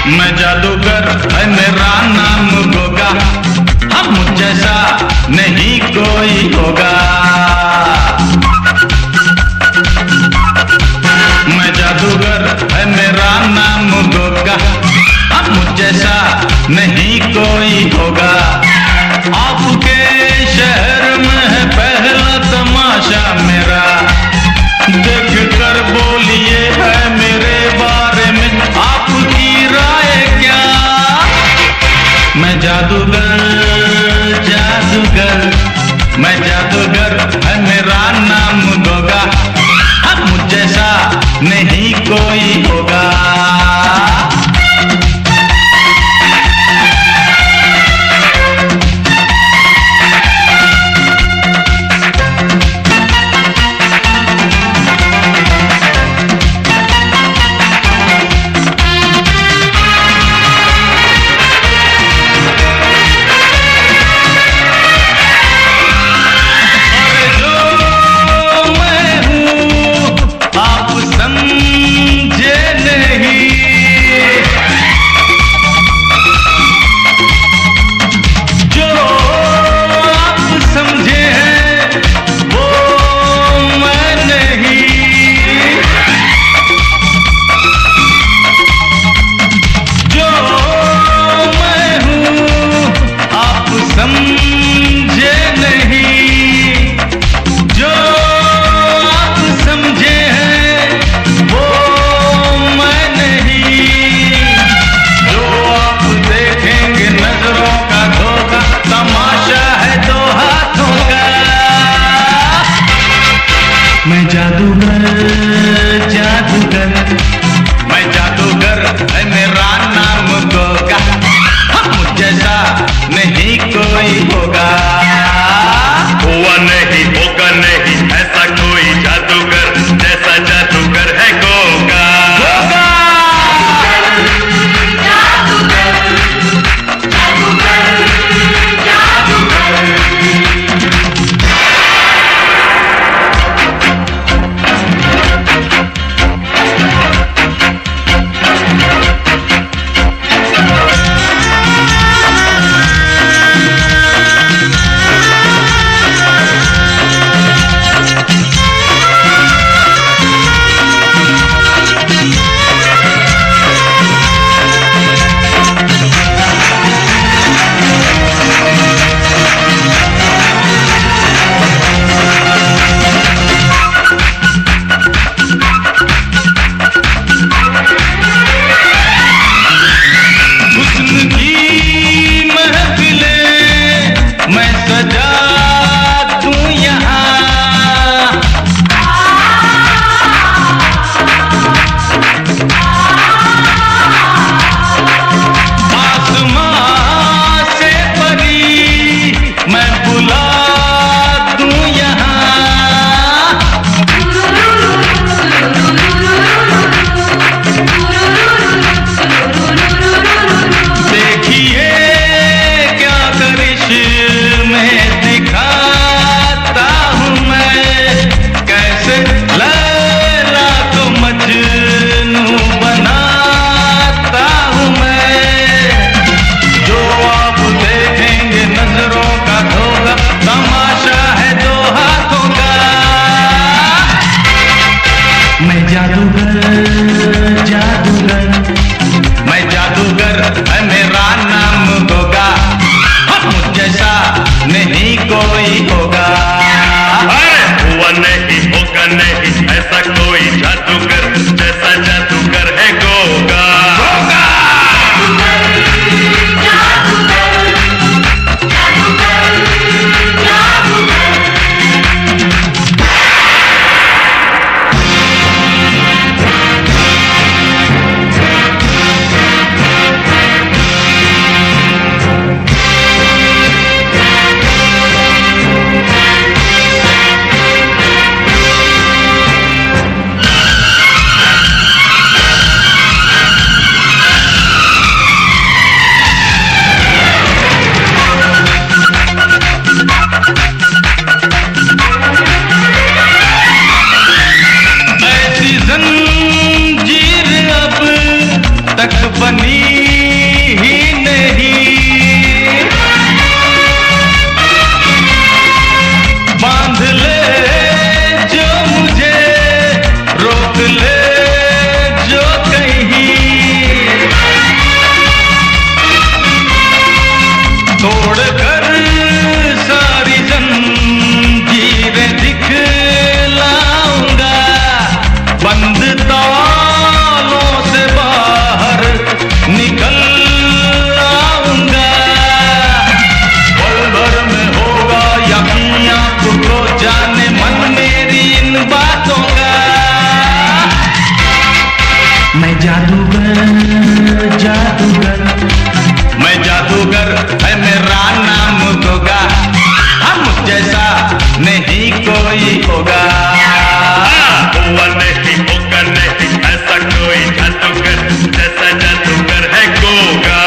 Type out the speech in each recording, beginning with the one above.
मैं जादूगर है मेरा नाम गोगा, हम मुझ जैसा नहीं कोई होगा। मैं जादूगर है मेरा नाम गोगा, हम मुझ जैसा नहीं कोई होगा। आपके शहर में है पहला तमाशा मेरा, देख कर बोलिए है मेरे बारे में आपकी राय क्या। जादूगर जादूगर, मैं जादूगर है मेरा नाम गोगा, हम जैसा नहीं कोई होगा। हुआ नहीं होगा नहीं ऐसा कोई जादूगर जैसा जादूगर है गोगा।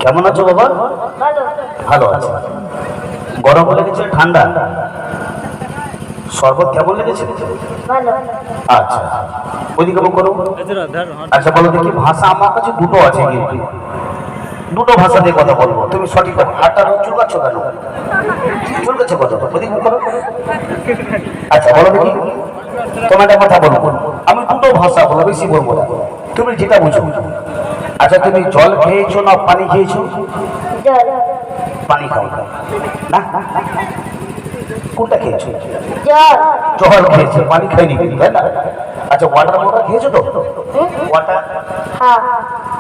কেমন আছো বাবা? ভালো আছে। গরম লেগেছে ঠান্ডা? শরবত কেমন লেগেছে? আচ্ছা ওইদিকে করো। আচ্ছা বলো দেখি, ভাষা আমার কাছে দুটো আছে, কিন্তু দুটো ভাষা দিয়ে কথা বলবো, তুমি সঠিক হাতটা চুলকাচ্ছ কেন? চুলকাচ্ছে কথা ওদিকে করো। আচ্ছা বলো দেখি, তোমার একটা কথা বলবো, আমি দুটো ভাষা বলো, বেশি বলবো না, তুমি যেটা বুঝো। আচ্ছা তুমি জল খেয়েছো না পানি খেয়েছো? পানি খাও না, কোনটা খেয়েছো? জল খেয়েছো, পানি খাইনি, তাই না? আচ্ছা ওয়াটার মোটা খেয়েছো তো?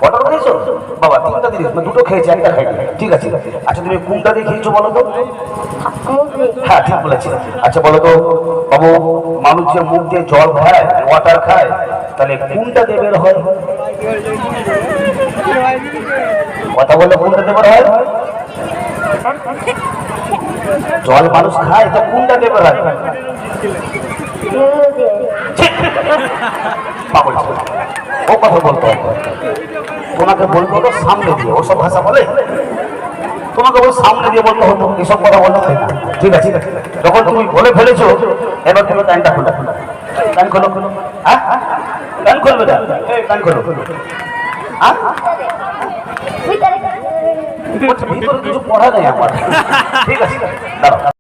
ওয়াটার খেয়েছো? বাবা তিনটা জিনিস, দুটো খেয়েছি একটা খাইনি, ঠিক আছে। আচ্ছা তুমি কোনটা দিয়ে খেয়েছো বলো তো? হ্যাঁ ঠিক বলেছি। আচ্ছা বলো তো বাবু, মানুষ যে মুখ দিয়ে জল খায়, ওয়াটার খায়, তাহলে কোনটা দিয়ে বের হয়? কথা বললে কোনটা দিয়ে বের হয়? জল মানুষ খায়, তো কোনটা দিয়ে বের হয়? ও কথা বলতে হবে, তোমাকে বলতে হতো সামনে দিয়ে, ওসব ভাষা বলে তোমাকে ওই সামনে দিয়ে বলতে হতো, এসব কথা বলতে হয় না, ঠিক আছে? যখন তুমি বলে ফেলেছো, এবার তুমি টাইমটা খোলো, টাইম খোলো, হ্যাঁ টাইম খুলবে না, টাইম খোলো, হ্যাঁ ভিতরে কিছু পড়া নেই আমার, ঠিক আছে দাঁড়াও।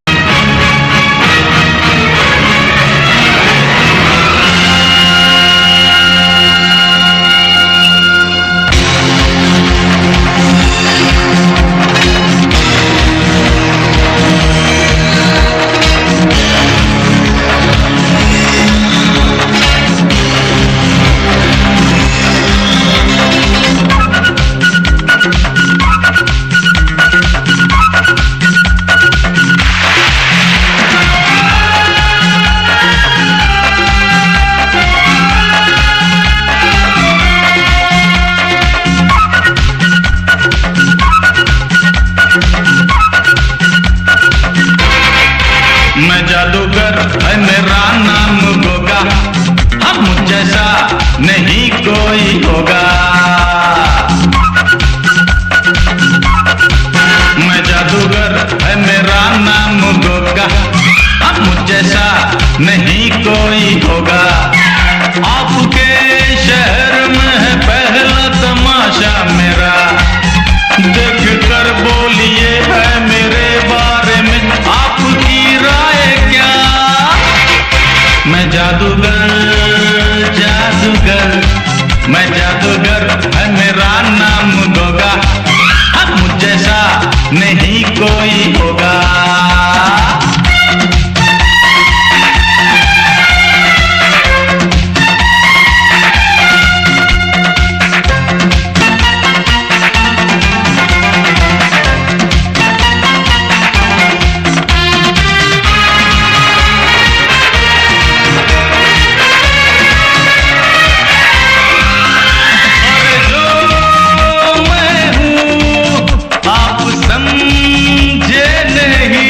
होगा। आप समझे नहीं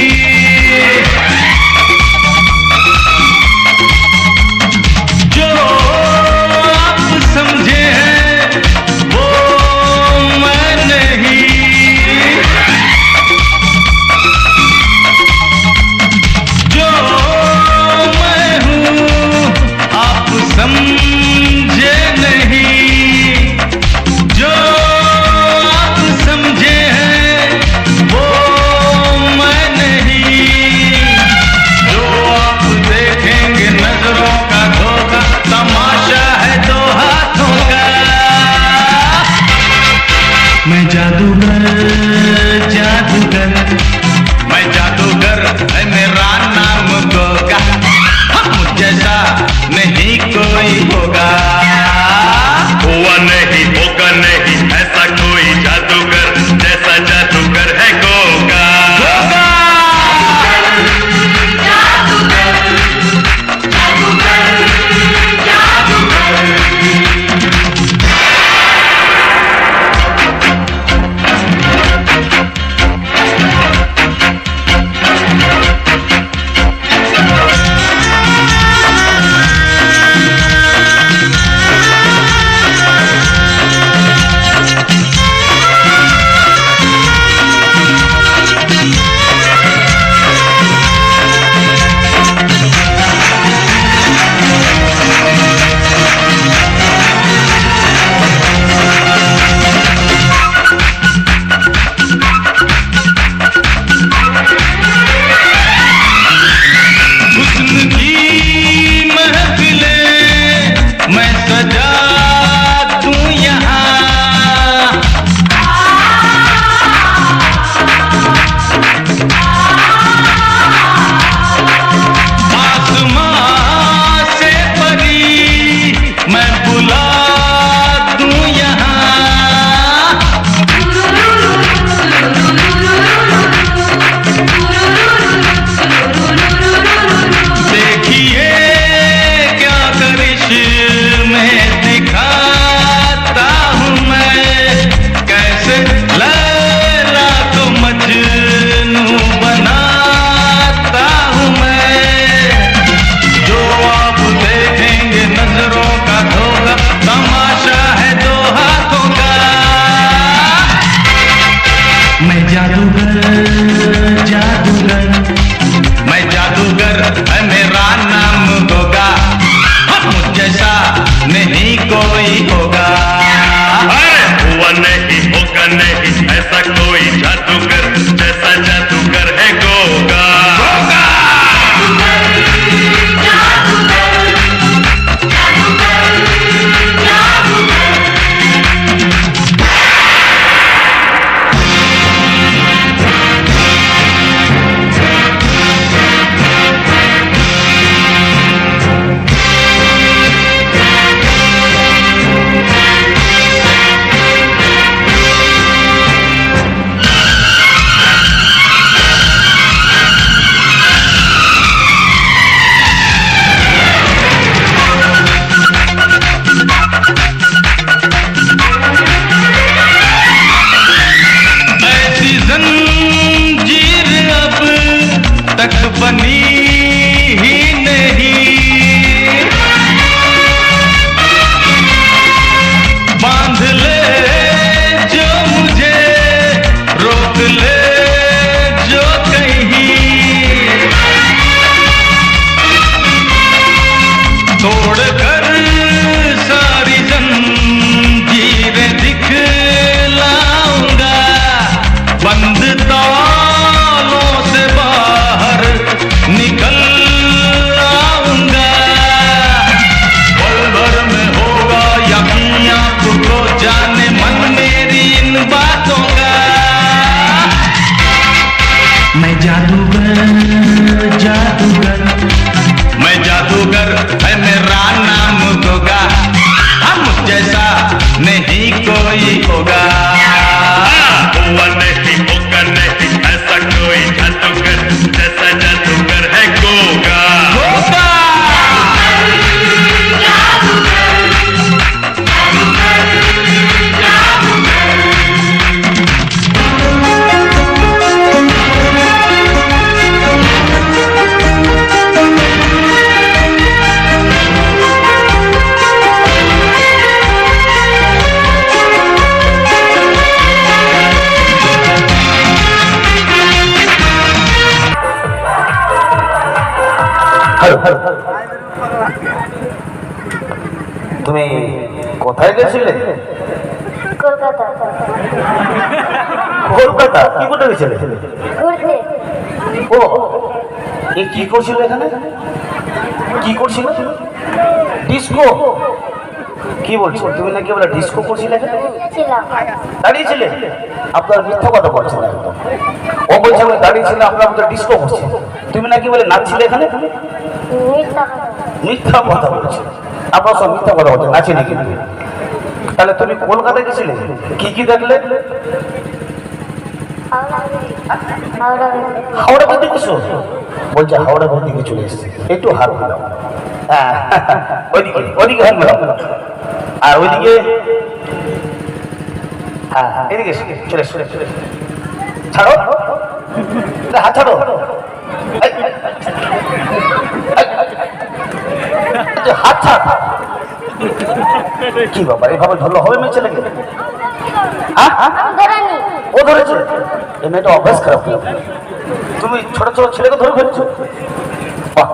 मैं जादूगर है मेरा नाम गोगा, हम जैसा नहीं कोई होगा। हुआ नहीं होगा नहीं ऐसा कोई जादूगर, जैसा जादूगर है गोगा। गोगा তুমি কোথায় গেছিলে? কলকাতা কলকাতা কি করতে গেছিলে? ঘুরতে। ও এ কি করছিল এখানে? কি করছিল? ডিস্কো? কি বলছো তুমি? নাকি বলে ডিস্কো করছিলে? ছিলাম। দাঁড়িয়েছিলে? আপনার মিথ্যা কথা বলছেন একদম। ও বলছে আমি দাঁড়িয়েছিল, আপনার মতো ডিস্কো করছে। তুমি নাকি বলে নাচছিলে এখানে? মিথ্যা কথা। মিথ্যা কথা বলছে। আপনার সব মিথ্যা কথা বলছে, নাচি নাকি? তাহলে তুমি কলকাতায় গেছিলে, কি কি দেখলে? হাওড়া কোথায় গেছো? বলছে হাওড়া কোন দিকে চলে এসেছে, একটু হাত মেলাও। হ্যাঁ ওইদিকে ওইদিকে হাত মেলাও। আর ওইদিকে হ্যাঁ এদিকে চলে চলে চলে ছাড়ো, হাত ছাড়ো। হাত ছাড়। কি বাবা এভাবে ধরলো হবে মেয়ে ছেলেকে? ও ধরেছে? এই মেয়েটা অভ্যাস খারাপ। তুমি ছোট ছোট ছেলেকে ধরে ফেলছো। বাহ,